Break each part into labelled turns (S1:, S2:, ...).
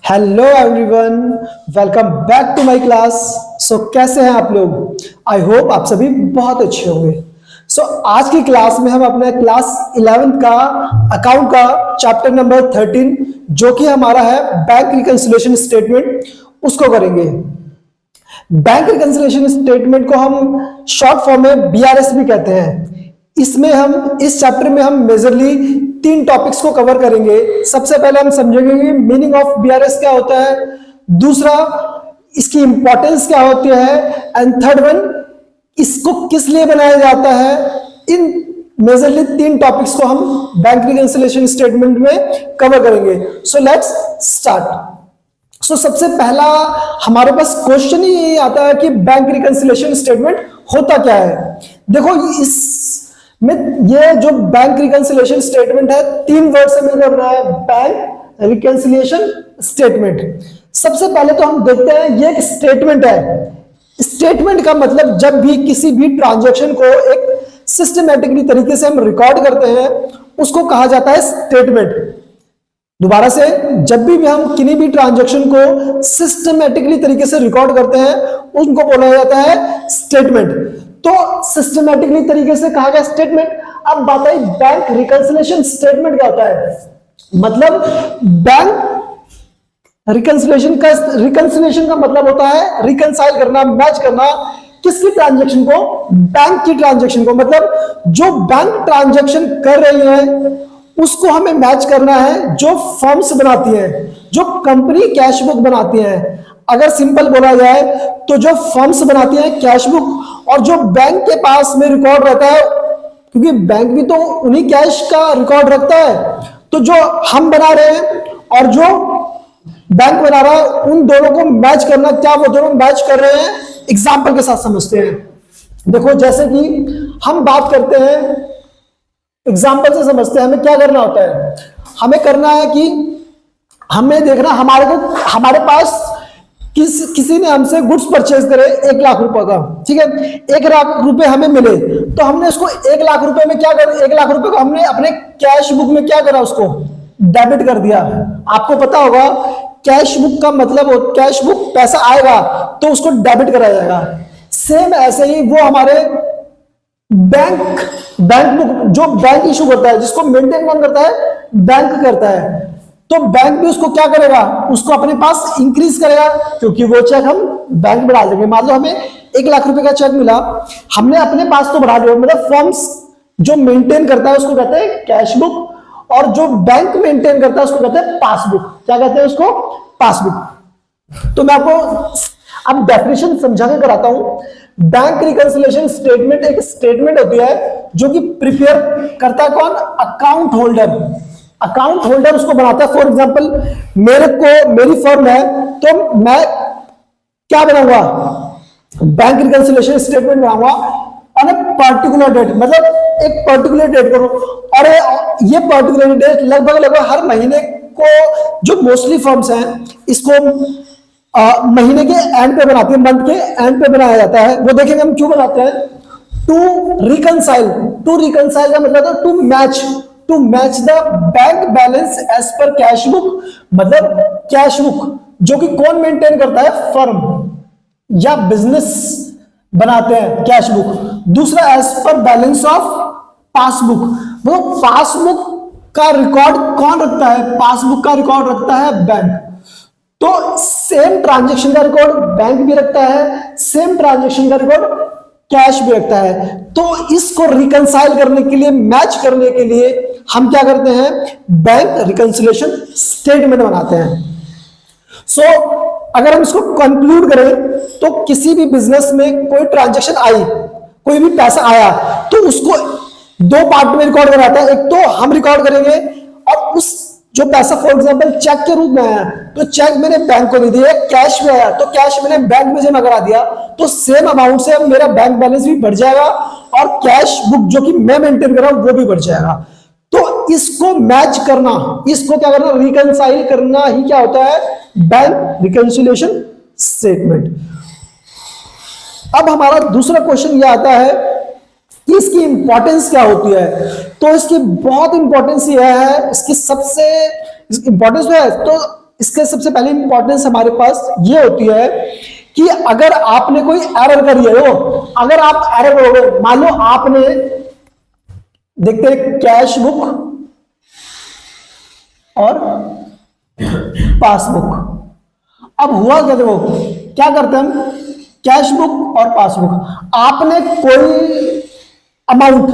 S1: Hello everyone, welcome back to my class. कैसे हैं आप लोग? आई होप आप सभी बहुत अच्छे होंगे। आज की क्लास में हम अपने क्लास 11 का अकाउंट का चैप्टर नंबर 13 जो कि हमारा है बैंक रिकंसिलिएशन स्टेटमेंट, उसको करेंगे। बैंक रिकंसिलिएशन स्टेटमेंट को हम शॉर्ट फॉर्म में बीआरएस भी कहते हैं। इसमें हम इस चैप्टर में हम मेजरली 3 टॉपिक्स को कवर करेंगे। सबसे पहले हम समझेंगे कि मीनिंग ऑफ बीआरएस क्या होता है, दूसरा इसकी इंपॉर्टेंस क्या होती है, एंड थर्ड वन इसको किस लिए बनाया जाता है। इन मेजरली 3 टॉपिक्स को हम बैंक रिकंसिलिएशन स्टेटमेंट में कवर करेंगे। Let's start. सबसे पहला हमारे पास क्वेश्चन ही आता है कि बैंक रिकंसिलिएशन स्टेटमेंट होता क्या है। देखो, इस में ये जो बैंक रिकंसिलिएशन स्टेटमेंट है 3 वर्ड से मिलकर बना है, बैंक रिकंसिलिएशन स्टेटमेंट। सबसे पहले तो हम देखते हैं ये एक स्टेटमेंट है। स्टेटमेंट का मतलब जब भी किसी भी ट्रांजैक्शन को एक सिस्टमैटिकली तरीके से हम रिकॉर्ड करते हैं उसको कहा जाता है स्टेटमेंट। दोबारा से, जब भी हम किसी भी ट्रांजैक्शन को सिस्टमैटिकली तरीके से रिकॉर्ड करते हैं उनको बोला जाता है स्टेटमेंट। तो सिस्टमैटिकली तरीके से कहा गया स्टेटमेंट। अब बात आई बैंक रिकंसिलिएशन स्टेटमेंट क्या होता है। मतलब बैंक रिकंसिलिएशन का मतलब होता है रिकंसाइल करना, मैच करना। किसकी ट्रांजैक्शन को? बैंक की ट्रांजैक्शन को। मतलब जो बैंक ट्रांजैक्शन कर रही है उसको हमें मैच करना है जो फर्म्स बनाती हैं, जो कंपनी कैश बुक बनाती है। अगर सिंपल बोला जाए तो जो फर्म्स बनाती हैं कैश बुक और जो बैंक के पास में रिकॉर्ड रहता है, क्योंकि बैंक भी तो उन्हीं कैश का रिकॉर्ड रखता है, तो जो हम बना रहे हैं और जो बैंक बना रहा है उन दोनों को मैच करना। क्या वो दोनों मैच कर रहे हैं? एग्जांपल के साथ समझते हैं। देखो, जैसे कि हम बात करते हैं, एग्जांपल से समझते हैं हमें क्या करना होता है। हमें करना है कि हमें देखना हमारे पास किसी ने हमसे गुड्स परचेज करे 1 लाख रुपए का, ठीक है। 1 लाख रुपए हमें मिले तो हमने उसको 1 लाख रुपए में क्या कर, 1 लाख रुपए को हमने अपने कैश बुक में क्या करा, उसको डेबिट कर दिया। आपको पता होगा कैश बुक का मतलब कैश बुक पैसा आएगा तो उसको डेबिट करा जाएगा। सेम ऐसे ही वो हमारे बैंक बुक जो बैंक इशू करता है, जिसको मेंटेन कौन करता है? बैंक करता है। तो बैंक भी उसको क्या करेगा? उसको अपने पास इंक्रीज करेगा, क्योंकि वो चेक हम बैंक में डाल देंगे। मान लो हमें 1 लाख रुपए का चेक मिला, हमने अपने पास तो बढ़ा दिया। मतलब फर्म्स जो मेंटेन करता है उसको कहते हैं कैश बुक, और जो बैंक मेंटेन करता है उसको कहते हैं पासबुक। क्या कहते हैं उसको? पासबुक। तो मैं आपको अब डेफिनेशन समझा के कराता हूं। बैंक रिकंसिलिएशन स्टेटमेंट एक स्टेटमेंट होती है जो कि प्रिपेयर करता है कौन? Account holder. अकाउंट होल्डर उसको बनाता है। फॉर एग्जांपल, मेरी फर्म है तो मैं क्या बनाऊंगा? बैंक रिकंसिलिएशन स्टेटमेंट बनाऊंगा ऑन ए पर्टिकुलर डेट। मतलब एक पर्टिकुलर डेट करो, और ये पर्टिकुलर डेट लगभग हर महीने को, जो मोस्टली फर्म्स हैं इसको महीने के एंड पे बनाती है, मंथ के एंड पे बनाया जाता है। वो देखेंगे हम क्यों बनाते हैं। टू रिकंसाइल का मतलब है to match the bank balance as per cash book. मतलब कैश बुक जो कि कौन मेंटेन करता है? फर्म या बिजनेस बनाते हैं कैश बुक। दूसरा as per balance of passbook. वो पासबुक का रिकॉर्ड कौन रखता है? पासबुक का रिकॉर्ड रखता है बैंक। तो सेम ट्रांजैक्शन का रिकॉर्ड बैंक भी रखता है, सेम ट्रांजैक्शन का रिकॉर्ड कैश भी रखता है। तो इसको रिकंसाइल करने के लिए, मैच करने के लिए हम क्या करते हैं? बैंक रिकंसिलिएशन स्टेटमेंट बनाते हैं। अगर हम इसको कंक्लूड करें तो किसी भी बिजनेस में कोई ट्रांजैक्शन आई, कोई भी पैसा आया, तो उसको 2 पार्ट में रिकॉर्ड कराता है। एक तो हम रिकॉर्ड करेंगे, और उस जो पैसा फॉर एग्जांपल चेक के रूप में आया तो चेक मैंने बैंक को दे दिया। कैश में आया तो कैश मैंने बैंक में जमा करा दिया, तो सेम अमाउंट से अब मेरा बैंक बैलेंस भी बढ़ जाएगा और कैश बुक जो कि मैं मेंटेन कर रहा हूं वो भी बढ़ जाएगा। तो इसको मैच करना, इसको क्या करना? रिकंसाइल करना ही क्या होता है? Bank reconciliation statement. अब हमारा दूसरा क्वेश्चन यह आता है कि इसकी इंपॉर्टेंस क्या होती है। तो इसकी बहुत इंपॉर्टेंस यह है, इसकी सबसे इंपॉर्टेंस है तो इसके सबसे पहले इंपॉर्टेंस हमारे पास ये होती है कि अगर आपने कोई एरर करी है, अगर आप एरर करोगे, मान लो आपने, देखते हैं कैश बुक और पासबुक। अब हुआ क्या, देखो क्या करते हैं हम, कैश बुक और पासबुक, आपने कोई अमाउंट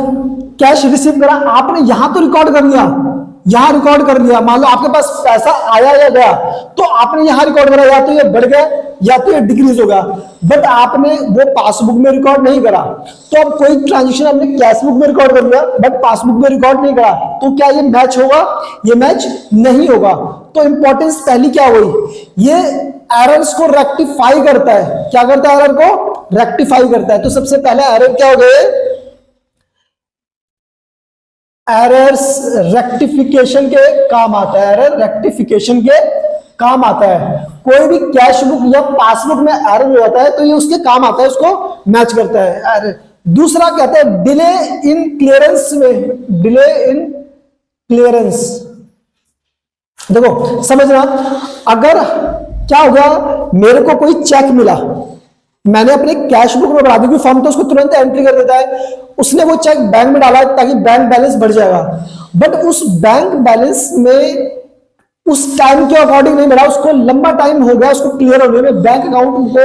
S1: कैश रिसीव करा, आपने यहां तो रिकॉर्ड कर लिया, यहां रिकॉर्ड कर लिया, मान लो आपके पास पैसा आया या गया, तो आपने यहां रिकॉर्ड करा, या तो ये बढ़ गया या तो ये डिक्रीज हो गया, बट आपने वो पासबुक में रिकॉर्ड नहीं करा। तो अब कोई ट्रांजेक्शन आपने कैश बुक में रिकॉर्ड कर लिया बट पासबुक में रिकॉर्ड नहीं करा, तो क्या ये मैच होगा? ये मैच नहीं होगा। तो इंपॉर्टेंस पहली क्या हुई, ये एरर्स को रेक्टिफाई करता है। क्या करता है? एरर को रेक्टिफाई करता है। तो सबसे पहले एरर क्या हो गए? एरर्स रेक्टिफिकेशन के काम आता है, एरर रेक्टिफिकेशन के काम आता है। कोई भी कैश बुक या पासबुक में एरर हो जाता है तो ये उसके काम आता है, उसको मैच करता है एरर। दूसरा कहते हैं डिले इन क्लियरेंस में, डिले इन क्लियरेंस। देखो समझना, अगर क्या होगा, मेरे को कोई चेक मिला, मैंने अपने कैश बुक में बढ़ा दी, फॉर्म तो उसको तुरंत एंट्री कर देता है, उसने वो चेक बैंक में डाला ताकि बैंक बैलेंस बढ़ जाएगा, बट उस बैंक बैलेंस में उस टाइम के अकॉर्डिंग नहीं बढ़ा, उसको लंबा टाइम हो गया उसको क्लियर होने में, बैंक अकाउंट को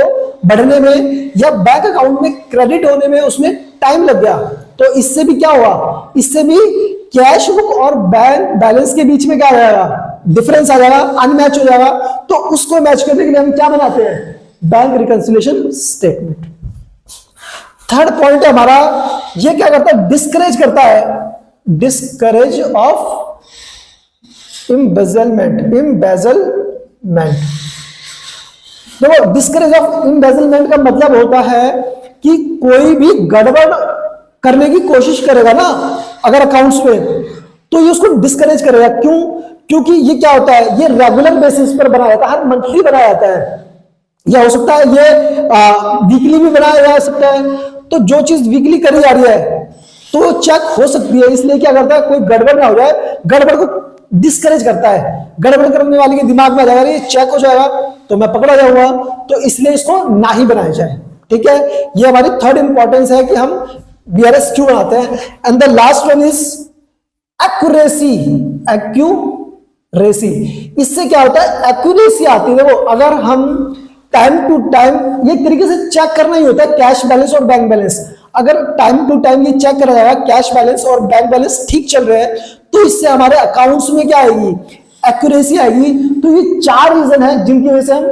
S1: बढ़ने में या बैंक अकाउंट में क्रेडिट होने में उसमें टाइम लग गया। तो इससे भी क्या हुआ, इससे भी कैश बुक और बैंक बैलेंस के बीच में क्या आ जाएगा, डिफरेंस आ जाएगा, अनमैच हो जाएगा। तो उसको मैच करने के लिए हम क्या बनाते हैं, bank reconciliation statement. Third point है हमारा, ये क्या करता है, डिस्करेज करता है, डिस्करेज ऑफ इम्बेजलमेंट, इम्बेजलमेंट। देखो डिस्करेज ऑफ इम्बेजलमेंट का मतलब होता है कि कोई भी गड़बड़ करने की कोशिश करेगा ना अगर अकाउंट्स में, तो ये उसको डिस्करेज करेगा। क्यों? क्योंकि ये क्या होता है, ये रेगुलर बेसिस पर बनाया जाता है, हर मंथली बनाया जाता है, या हो सकता है ये वीकली भी बनाया जा सकता है। तो जो चीज वीकली करी जा रही है तो चेक हो सकती है, इसलिए क्या करता है, कोई गड़बड़ ना हो जाए, गड़बड़ को डिस्करेज करता है। गड़बड़ करने वाले के दिमाग में आ जाएगा ये चेक हो जाएगा तो मैं पकड़ा जाऊंगा, तो इसलिए इसको ना ही बनाया जाए। ठीक है, ये हमारी थर्ड इंपॉर्टेंस है कि हम बीआरएस क्यों बनाते हैं। And the last one is accuracy, accuracy. इससे क्या होता है, एक्यूरेसी आती है। देखो अगर हम टाइम टू टाइम ये तरीके से चेक करना ही होता है कैश बैलेंस और बैंक बैलेंस, अगर टाइम टू टाइम ये चेक करा जाएगा कैश बैलेंस और बैंक बैलेंस ठीक चल रहे हैं, तो इससे हमारे अकाउंट्स में क्या आएगी, एक्यूरेसी आएगी। तो ये चार रीजन है जिनकी वजह से हम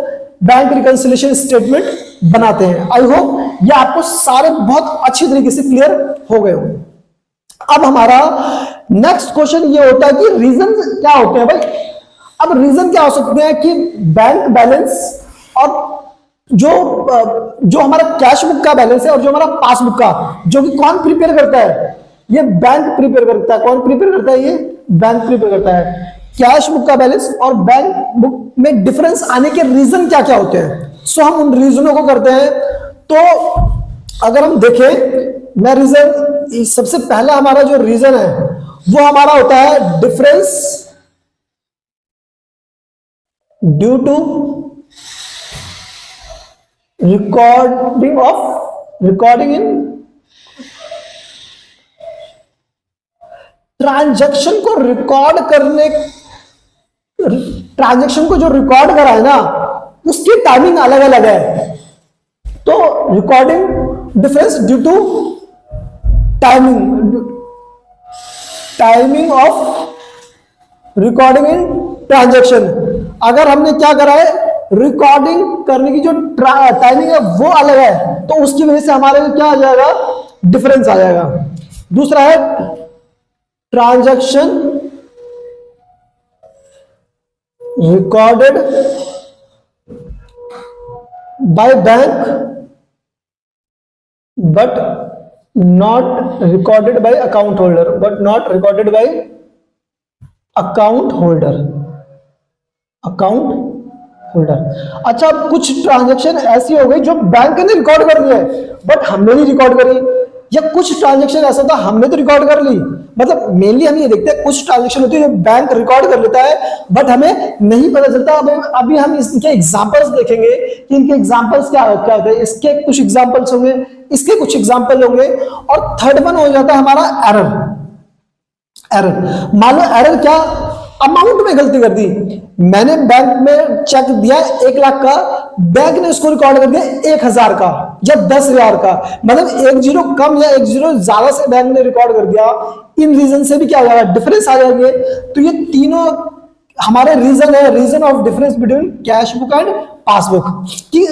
S1: बैंक रिकंसिलिएशन स्टेटमेंट बनाते हैं। आई होप ये आपको सारे बहुत अच्छी तरीके से क्लियर हो गए हो। अब हमारा नेक्स्ट क्वेश्चन ये होता है कि रीजन क्या होते हैं भाई। अब रीजन क्या हो सकते हैं कि बैंक बैलेंस और जो हमारा कैश बुक का बैलेंस है और जो हमारा पासबुक का, जो कि कौन प्रिपेयर करता है, ये बैंक प्रिपेयर करता है। कौन प्रिपेयर करता है, ये बैंक प्रिपेयर करता है। कैश बुक का बैलेंस और बैंक बुक में डिफरेंस आने के रीजन क्या क्या होते हैं, सो हम उन रीजनों को करते हैं। तो अगर हम देखें, मैं रीजन, सबसे पहला हमारा जो रीजन है वो हमारा होता है difference due to recording in transaction को रिकॉर्ड करने, ट्रांजैक्शन को जो रिकॉर्ड करा है ना उसकी टाइमिंग अलग अलग है। तो recording difference due to timing of recording in transaction. अगर हमने क्या करा है, रिकॉर्डिंग करने की जो टाइमिंग है वो अलग है, तो उसकी वजह से हमारे क्या आ जाएगा, डिफरेंस आ जाएगा। दूसरा है transaction recorded by bank but not recorded by account holder, but not recorded by account holder, account holder. अच्छा, कुछ ट्रांजैक्शन ऐसी हो गई जो बैंक ने रिकॉर्ड कर दी है बट हमने नहीं रिकॉर्ड करी, या कुछ ट्रांजैक्शन ऐसा था हमने तो रिकॉर्ड कर ली मतलब मेनली हम ये देखते हैं कुछ ट्रांजेक्शन होती है जो बैंक रिकॉर्ड कर लेता है बट हमें नहीं पता चलता। अभी हम इनके एग्जांपल्स देखेंगे कि इनके एग्जांपल्स क्या होते हैं। इसके कुछ एग्जांपल्स होंगे, इसके कुछ एग्जांपल होंगे, और थर्ड वन हो जाता है हमारा एरर। मान लो एरर क्या, अमाउंट में गलती कर दी। मैंने बैंक में चेक दिया 1 लाख का, बैंक ने उसको रिकॉर्ड कर दिया 1000 का या 10,000 का, मतलब 1 जीरो कम या 1 जीरो ज्यादा से बैंक ने रिकॉर्ड कर दिया। इन रीजन से भी क्या हो जाएगा, डिफरेंस आ जाएंगे। तो ये तीनों हमारे रीजन है, reason of difference between cash book and passbook. कि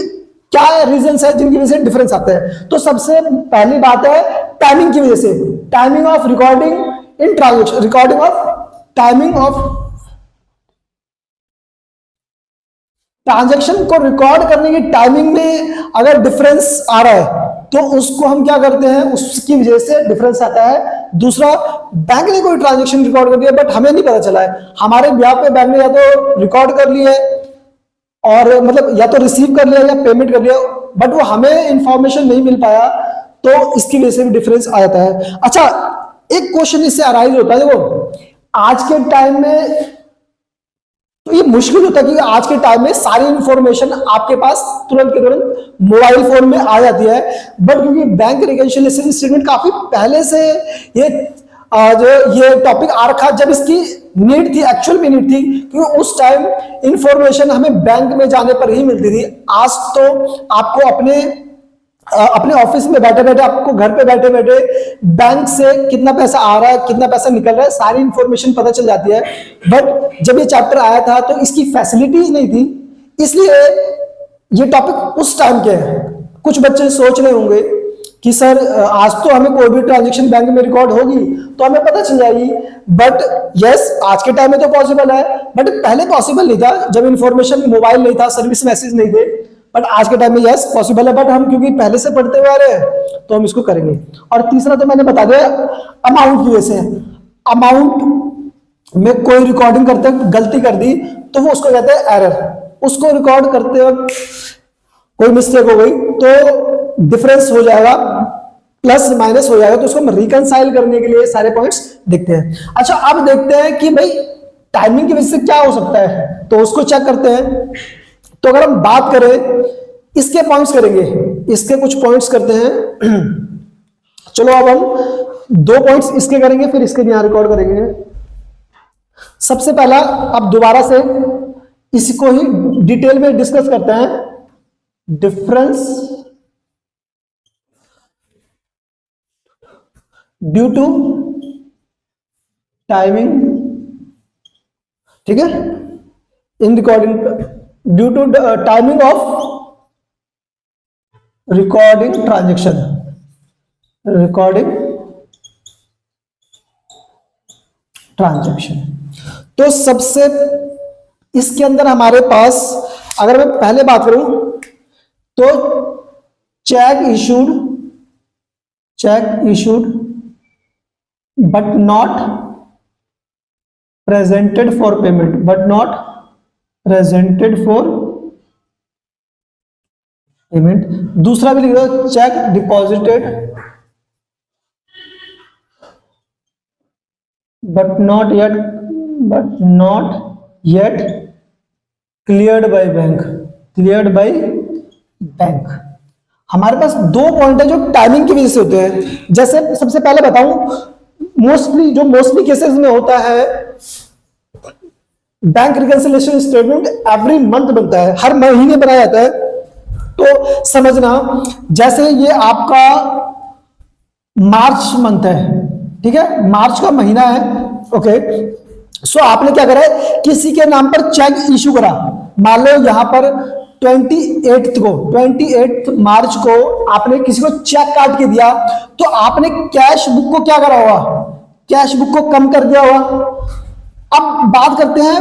S1: क्या रीजन है जिनकी वजह से डिफरेंस आता है। तो सबसे पहली बात है टाइमिंग की वजह से, timing of recording in transaction, recording of timing of transaction को रिकॉर्ड करने की टाइमिंग में अगर डिफरेंस आ रहा है तो उसको हम क्या करते हैं, उसकी वजह से डिफरेंस आता है। दूसरा, बैंक ने कोई ट्रांजैक्शन रिकॉर्ड कर दिया बट हमें नहीं पता चला है, हमारे ब्याह पे बैंक ने या तो रिकॉर्ड कर लिया है और मतलब या तो रिसीव कर लिया या पेमेंट कर लिया, बट वो हमें इंफॉर्मेशन नहीं मिल पाया, तो इसकी वजह से भी डिफरेंस आ जाता है। अच्छा, एक क्वेश्चन इससे अराइज होता है, देखो आज के टाइम में तो ये मुश्किल होता है कि आज के टाइम में सारी इंफॉर्मेशन आपके पास तुरंत के तुरंत मोबाइल फोन में आ जाती है, बट क्योंकि बैंक रिकंसिलिएशन स्टेटमेंट काफी पहले से ये जो ये टॉपिक आ रखा, जब इसकी नीड थी, एक्चुअल में नीड थी, क्योंकि उस टाइम इंफॉर्मेशन हमें बैंक में जाने पर ही मिलती थी। आज तो आपको अपने ऑफिस में बैठे बैठे, आपको घर पे बैठे बैठे बैंक से कितना पैसा आ रहा है, कितना पैसा निकल रहा है, सारी इंफॉर्मेशन पता चल जाती है। बट जब ये चैप्टर आया था तो इसकी फैसिलिटीज नहीं थी, इसलिए ये टॉपिक उस टाइम के है। कुछ बच्चे सोच रहे होंगे कि सर आज तो हमें कोई भी ट्रांजेक्शन बैंक में रिकॉर्ड होगी तो हमें पता चल जाएगी, बट यस आज के टाइम में तो पॉसिबल है, बट पहले पॉसिबल नहीं था जब इंफॉर्मेशन, मोबाइल नहीं था, सर्विस मैसेज नहीं थे। बट आज के टाइम में यस पॉसिबल है, बट हम क्योंकि पहले से पढ़ते हुए आ रहे हैं तो हम इसको करेंगे। और तीसरा तो मैंने बता दिया अमाउंट की वजह से, अमाउंट में कोई रिकॉर्डिंग करते वक्त गलती कर दी तो वो उसको कहते हैं एरर। उसको रिकॉर्ड करते वक्त कोई मिस्टेक हो गई तो डिफरेंस हो जाएगा, प्लस माइनस हो जाएगा, तो उसको हम रिकंसाइल करने के लिए सारे पॉइंट्स देखते हैं। अच्छा, अब देखते हैं कि भाई टाइमिंग की वजह से क्या हो सकता है, तो उसको चेक करते हैं। तो अगर हम बात करें, इसके पॉइंट्स करेंगे, इसके कुछ पॉइंट्स करते हैं। चलो अब हम 2 पॉइंट्स इसके करेंगे, फिर इसके यहां रिकॉर्ड करेंगे। सबसे पहला, अब दोबारा से इसको ही डिटेल में डिस्कस करते हैं, डिफरेंस ड्यू टू टाइमिंग, ठीक है, in recording, due to timing of recording transaction, recording transaction. तो सबसे इसके अंदर हमारे पास, अगर मैं पहले बात करूं तो check issued but not presented for payment, but not presented for payment. दूसरा भी लिख दो, check deposited but not yet cleared by bank. हमारे पास 2 पॉइंट है जो टाइमिंग की वजह से होते हैं। जैसे सबसे पहले बताऊं, मोस्टली केसेस में होता है bank reconciliation statement every month बनता है, हर महीने बनाया जाता है। तो समझना, जैसे ये आपका मार्च मंथ है, ठीक है, मार्च का महीना है, ओके। सो आपने क्या करा है, किसी के नाम पर चेक इशू करा, मान लो यहां पर 28 मार्च को आपने किसी को चेक काट के दिया, तो आपने कैश बुक को क्या करा होगा, कैश बुक को कम कर दिया होगा। अब बात करते हैं,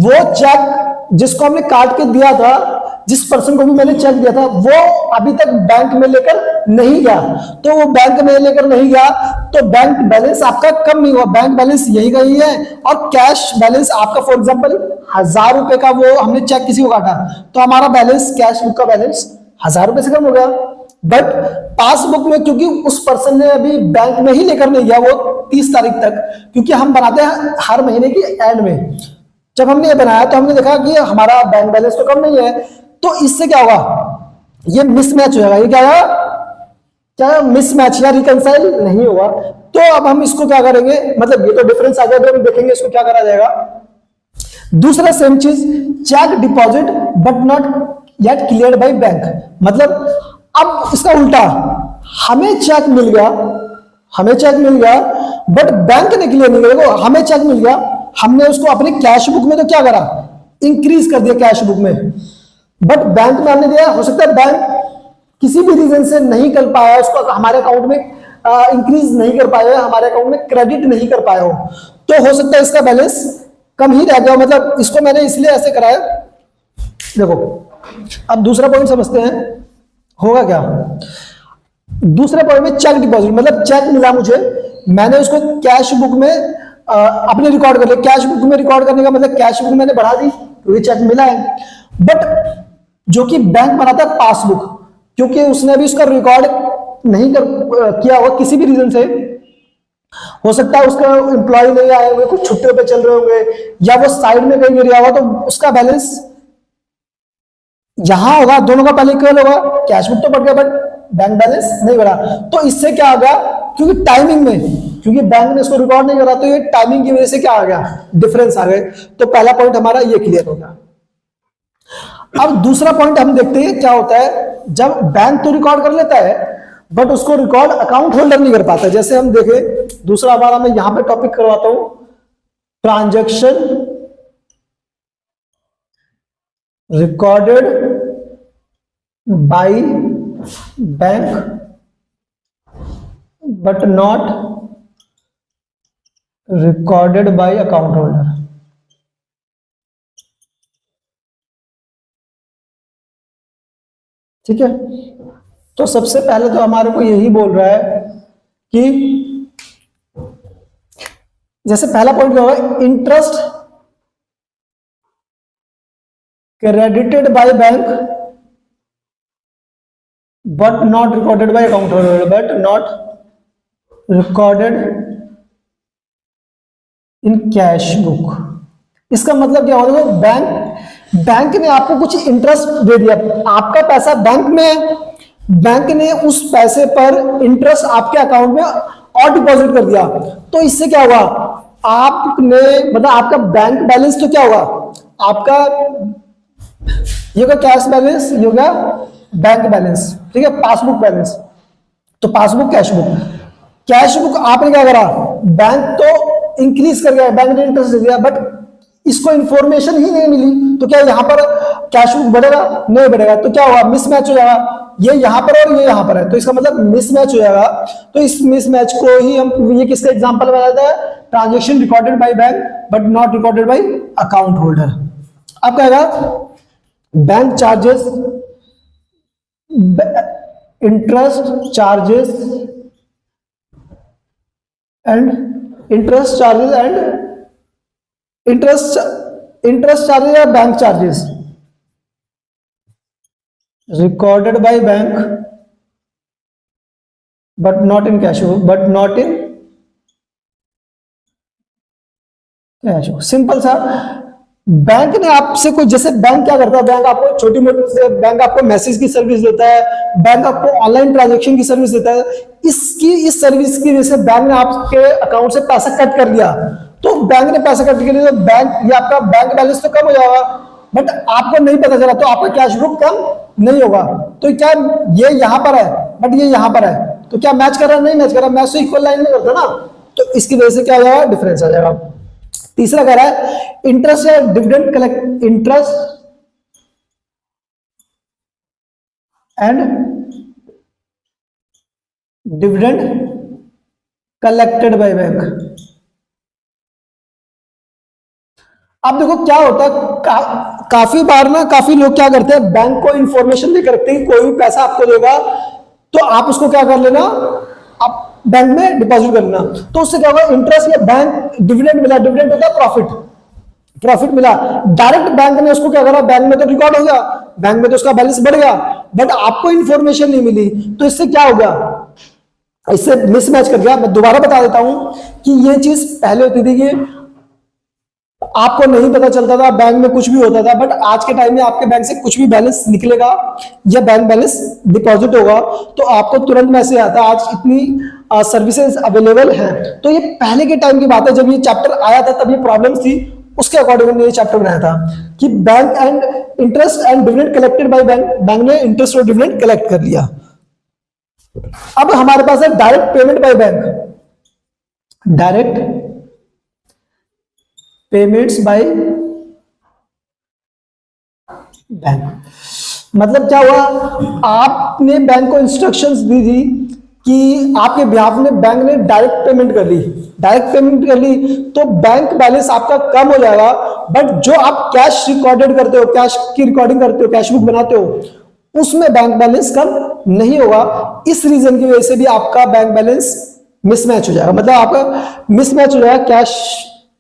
S1: वो चेक जिसको हमने काट के दिया था, जिस पर्सन को भी मैंने चेक दिया था, वो अभी तक बैंक में लेकर नहीं गया। तो वो बैंक में लेकर नहीं गया तो बैंक बैलेंस आपका कम नहीं हुआ, बैंक बैलेंस यही का ही है। और कैश बैलेंस आपका, फॉर एग्जांपल 1000 रुपए का वो हमने चेक किसी को काटा, तो हमारा बैलेंस, कैश बुक का बैलेंस 1000 रुपए से कम हो गया। बट पासबुक में क्योंकि उस पर्सन ने अभी बैंक में ही लेकर नहीं गया वो 30 तारीख तक, क्योंकि हम बनाते हैं हर महीने की एंड में। जब हमने ये बनाया तो हमने देखा कि हमारा बैंक बैलेंस तो कम नहीं है, तो इससे क्या होगा, ये मिसमैच हो जाएगा। ये क्या मिसमैच या रिकंसाइल नहीं होगा। तो अब हम इसको क्या करेंगे, मतलब ये तो डिफरेंस आ गया, तो हम देखेंगे इसको क्या करा जाएगा। दूसरा सेम चीज, cheque deposit but not yet cleared by bank. मतलब अब इसका उल्टा, हमें चेक मिल गया बट बैंक ने क्लियर नहीं किया। हमें चेक मिल गया, हमने उसको अपने कैश बुक में तो क्या करा, इंक्रीज कर दिया कैश बुक में, बट बैंक में हमने दिया। हो सकता है बैंक किसी भी रीजन से नहीं कर पाया, उसको हमारे अकाउंट में इंक्रीज नहीं कर पाया, हमारे अकाउंट में क्रेडिट नहीं कर पाया हो, तो हो सकता है इसका बैलेंस कम ही रह गया। मतलब इसको मैंने इसलिए ऐसे कराया। देखो अब दूसरा पॉइंट समझते हैं, होगा क्या। दूसरे पॉइंट में चेक डिपॉजिट, मतलब चेक मिला मुझे, मैंने उसको कैश बुक में अपने रिकॉर्ड कर लिया। कैश बुक में रिकॉर्ड करने का मतलब कैश बुक मैंने बढ़ा दी तो ये चेक मिला है। बट जो कि बैंक बनाता है पासबुक, क्योंकि उसने अभी उसका रिकॉर्ड नहीं किया होगा किसी भी रीजन से, हो सकता है उसका एम्प्लॉय नहीं आए हुए, कुछ छुट्टियों पे चल रहे होंगे, या वो साइड में कहीं गिरा हुआ, तो उसका बैलेंस यहां होगा, दोनों का पहले इक्वल होगा। कैश बुक तो बढ़ गया बट बैंक बैलेंस नहीं बढ़ा। तो इससे क्या आ गया, क्योंकि टाइमिंग में, क्योंकि बैंक ने इसको रिकॉर्ड नहीं करा, तो ये टाइमिंग की वजह से क्या आ गया, डिफरेंस आ गए। तो पहला पॉइंट हमारा ये क्लियर हो गया। अब दूसरा पॉइंट हम देखते हैं क्या होता है, जब बैंक तो रिकॉर्ड कर लेता है बट उसको रिकॉर्ड अकाउंट होल्डर नहीं कर पाता। जैसे हम देखें दूसरा हमारा, मैं यहां पे टॉपिक करवाता हूं, transaction recorded by bank but not recorded by account holder. ठीक है, तो सबसे पहले तो हमारे को यही बोल रहा है कि जैसे पहला पॉइंट क्या होगा, interest credited bye bank but not recorded by account holder, but not recorded in cash book. इसका मतलब क्या होगा, बैंक ने आपको कुछ इंटरेस्ट दे दिया, आपका पैसा बैंक में है, बैंक ने उस पैसे पर इंटरेस्ट आपके अकाउंट में और डिपॉजिट कर दिया। तो इससे क्या हुआ, आपने मतलब आपका बैंक बैलेंस तो क्या होगा, आपका ये होगा कैश बैलेंस, ये होगा बैंक बैलेंस। ठीक है, पासबुक बैलेंस। तो पासबुक कैश बुक आपने क्या करा, बैंक तो इंक्रीज कर गया, बैंक ने इंटरेस्ट दे दिया, बट इसको इंफॉर्मेशन ही नहीं मिली, तो क्या यहाँ पर कैश बुक बढ़ेगा, नहीं बढ़ेगा। तो क्या होगा, मिसमैच हो जाएगा, ये यहां पर और ये यहां पर है, तो इसका मतलब मिसमैच हो जाएगा। तो इस मिसमैच को ही हम, ये किसका एग्जांपल बनाता है, transaction recorded by bank but not recorded by account holder. अब कहेगा bank charges, interest charges and interest charges या bank charges recorded by bank but not in cash simple सा। बैंक ने आपसे कोई, जैसे बैंक क्या करता है, बैंक आपको छोटी मोटी से, बैंक आपको मैसेज की सर्विस देता है, बैंक आपको ऑनलाइन ट्रांजैक्शन की सर्विस देता है। इस सर्विस की वजह से बैंक ने आपके अकाउंट से पैसा कट कर लिया, तो बैंक ने पैसा कट कर लिया, तो बैंक, ये आपका बैंक बैलेंस तो कम हो जाएगा, बट आपको नहीं पता चला, तो आपका कैश बुक कम नहीं होगा। तो क्या ये यहां पर है बट ये यहां पर है, तो क्या मैच कर रहा है, नहीं मैच कर रहा, मैच तो इक्वल लाइन में करता ना, तो इसकी वजह से क्या हो जाएगा, डिफरेंस आ जाएगा। तीसरा कह रहा है इंटरेस्ट या dividend collect, interest and dividend collected by bank. अब देखो क्या होता है, काफी बार ना काफी लोग क्या करते हैं, बैंक को इंफॉर्मेशन देकर रखते हैं, कोई भी पैसा आपको देगा तो आप उसको क्या कर लेना, आप बैंक में डिपॉजिट कर लेना। तो उससे क्या होगा, इंटरेस्ट या बैंक डिविडेंड मिला, डिविडेंड होता है प्रॉफिट मिला, डायरेक्ट बैंक ने उसको क्या करा, बैंक में तो रिकॉर्ड हो गया, बैंक में तो उसका बैलेंस बढ़ गया, बट आपको इंफॉर्मेशन नहीं मिली, तो इससे क्या होगा, इससे मिसमैच कर गया। मैं दोबारा बता देता हूं कि ये चीज पहले होती थी कि आपको नहीं पता चलता था, बैंक में कुछ भी होता था, बट आज के टाइम में आपके बैंक से कुछ भी बैलेंस निकलेगा या बैंक बैलेंस डिपॉजिट होगा तो आपको तुरंत मैसेज आता है। आज इतनी सर्विसेज अवेलेबल हैं। तो ये पहले के टाइम की बात है, जब ये चैप्टर आया था तब ये प्रॉब्लम्स थी, उसके अकॉर्डिंग हमने ये चैप्टर बनाया था कि bank and interest and dividend collected by bank. Bank ने इंटरेस्ट और डिविडेंड कलेक्ट कर लिया। अब हमारे पास है direct payment by bank, direct payments bye bank. मतलब क्या हुआ, आपने बैंक को इंस्ट्रक्शंस दी थी कि आपके बिहाफ में बैंक ने डायरेक्ट पेमेंट कर ली, डायरेक्ट पेमेंट कर ली, तो बैंक बैलेंस आपका कम हो जाएगा। बट जो आप कैश रिकॉर्डेड करते हो, कैश की रिकॉर्डिंग करते हो, कैश बुक बनाते हो, उसमें बैंक बैलेंस कम नहीं होगा। इस रीजन की वजह से भी आपका बैंक बैलेंस मिसमैच हो जाएगा, मतलब आपका मिसमैच हो जाएगा कैश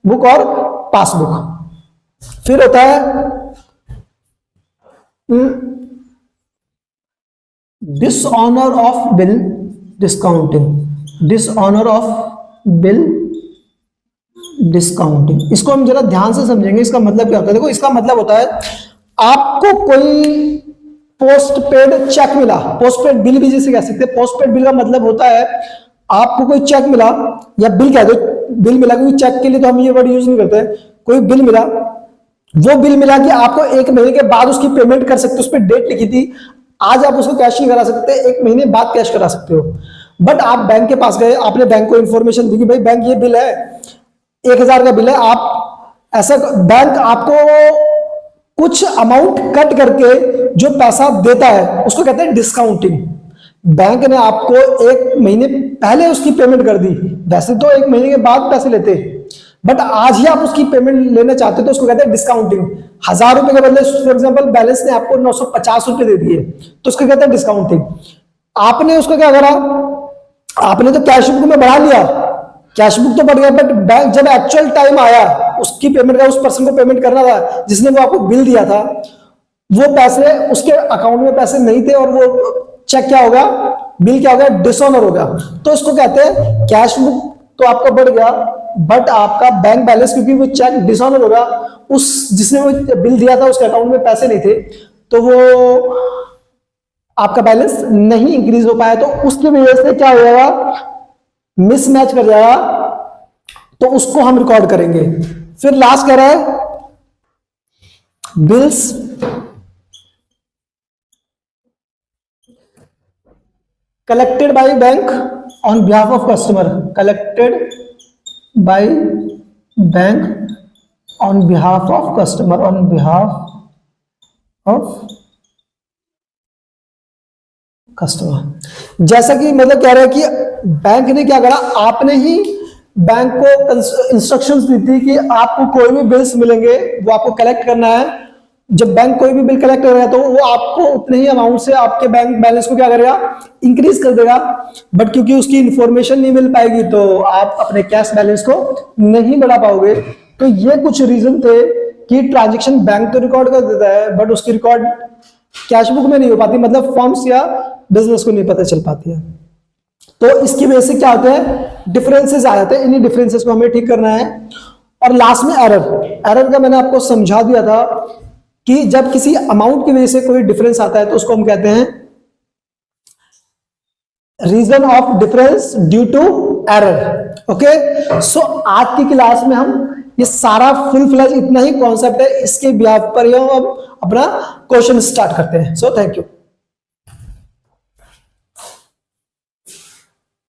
S1: बुक और पासबुक। फिर होता है dishonour of bill discounting, dishonour of bill discounting. इसको हम जरा ध्यान से समझेंगे, इसका मतलब क्या होता है। देखो, इसका मतलब होता है आपको कोई पोस्ट पेड चेक मिला, पोस्ट पेड बिल भी जिसे कह सकते हैं। पोस्ट पेड बिल का मतलब होता है आपको कोई चेक मिला या बिल कह दो, बिल मिला, क्योंकि चेक के लिए तो हम ये वर्ड यूज नहीं करते। कोई बिल मिला, वो बिल मिला कि आपको 1 महीने के बाद उसकी पेमेंट कर सकते हो, उस पर डेट लिखी थी, आज आप उसको कैश नहीं करा सकते, 1 महीने बाद कैश करा सकते हो। बट आप बैंक के पास गए, आपने बैंक को इंफॉर्मेशन दी कि भाई बैंक ये बिल है, 1000 का बिल है। आप ऐसा, बैंक आपको कुछ अमाउंट कट करके जो पैसा देता है उसको कहते हैं डिस्काउंटिंग। बैंक ने आपको 1 महीने पहले उसकी पेमेंट कर दी, वैसे तो 1 महीने के बाद पैसे लेते, बट आज ही आप उसकी पेमेंट लेना चाहते हो तो उसको कहते हैं डिस्काउंटिंग। 1000 रुपए के बदले फॉर एग्जांपल बैलेंस ने आपको 950 रुपए दे दिए तो उसको कहते हैं डिस्काउंटिंग। आपने उसको क्या करा, आपने तो कैश बुक में बढ़ा लिया, कैश बुक तो बढ़ गया, बट बैंक जब एक्चुअल टाइम आया उसकी पेमेंट का, उस पर्सन को पेमेंट करना था जिसने वो आपको बिल दिया था, वो पैसे उसके अकाउंट में पैसे नहीं थे और वो चेक क्या होगा, बिल क्या होगा, डिसऑनर होगा। तो इसको कहते हैं कैश बुक तो आपका बढ़ गया, बट आपका बैंक बैलेंस, क्योंकि वो चेक डिसऑनर होगा, उस जिसने वो बिल दिया था उसके अकाउंट में पैसे नहीं थे, तो वो आपका बैलेंस नहीं इंक्रीज हो पाया, तो उसकी वजह से क्या हो जाएगा, मिसमैच कर जाएगा, तो उसको हम रिकॉर्ड करेंगे। फिर लास्ट कह रहा है bills collected by bank on behalf of customer, collected by bank on behalf of customer, on behalf of customer. जैसा कि मतलब कह रहा है कि बैंक ने क्या करा, आपने ही बैंक को इंस्ट्रक्शंस दी थी कि आपको कोई भी बिल्स मिलेंगे वो आपको कलेक्ट करना है। जब बैंक कोई भी बिल कलेक्ट करेगा तो वो आपको उतने ही अमाउंट से आपके बैंक बैलेंस को क्या करेगा, इंक्रीज कर देगा। बट क्योंकि उसकी इंफॉर्मेशन नहीं मिल पाएगी तो आप अपने कैश बैलेंस को नहीं बढ़ा पाओगे। तो ये कुछ रीजन थे कि ट्रांजेक्शन बैंक तो रिकॉर्ड कर देता है बट उसकी रिकॉर्ड कैश बुक में नहीं हो पाती, मतलब फॉर्म्स या बिजनेस को नहीं पता चल पाती है। तो इसकी वजह से क्या होता है, डिफरेंसेस आ जाते हैं, इन्हीं डिफरेंसेस को हमें ठीक करना है। और लास्ट में एरर, एरर का मैंने आपको समझा दिया था कि जब किसी अमाउंट की वजह से कोई डिफरेंस आता है तो उसको हम कहते हैं reason of difference due to error. Okay, so आज की क्लास में हम ये सारा फुल फ्लैश इतना ही कॉन्सेप्ट है, इसके बिहाफ पर हम अपना क्वेश्चन स्टार्ट करते हैं। So thank you.